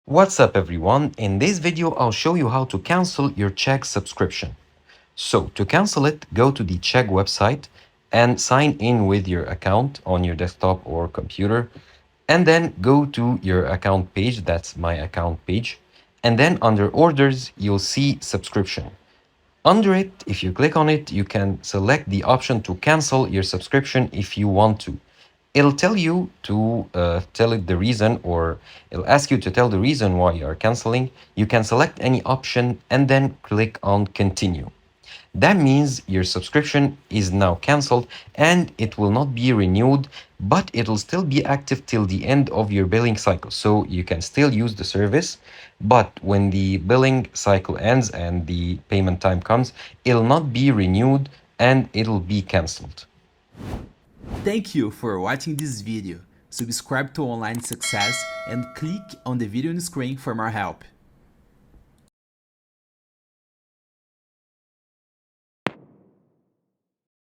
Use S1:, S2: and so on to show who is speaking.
S1: What's up everyone? In this video I'll show you how to cancel your Chegg subscription. So to cancel it, go to the Chegg website and sign in with your account on your desktop or computer, and then go to your account page, that's my account page, and then under orders you'll see subscription. Under it, if you click on it, you can select the option to cancel your subscription if you want to. It'll tell you to tell it the reason, or it'll ask you to tell the reason why you are canceling. You can select any option and then click on continue. That means your subscription is now canceled and it will not be renewed, but it'll still be active till the end of your billing cycle. So you can still use the service, but when the billing cycle ends and the payment time comes, it'll not be renewed and it'll be canceled.
S2: Thank you for watching this video. Subscribe to Online Success and click on the video on the screen for more help.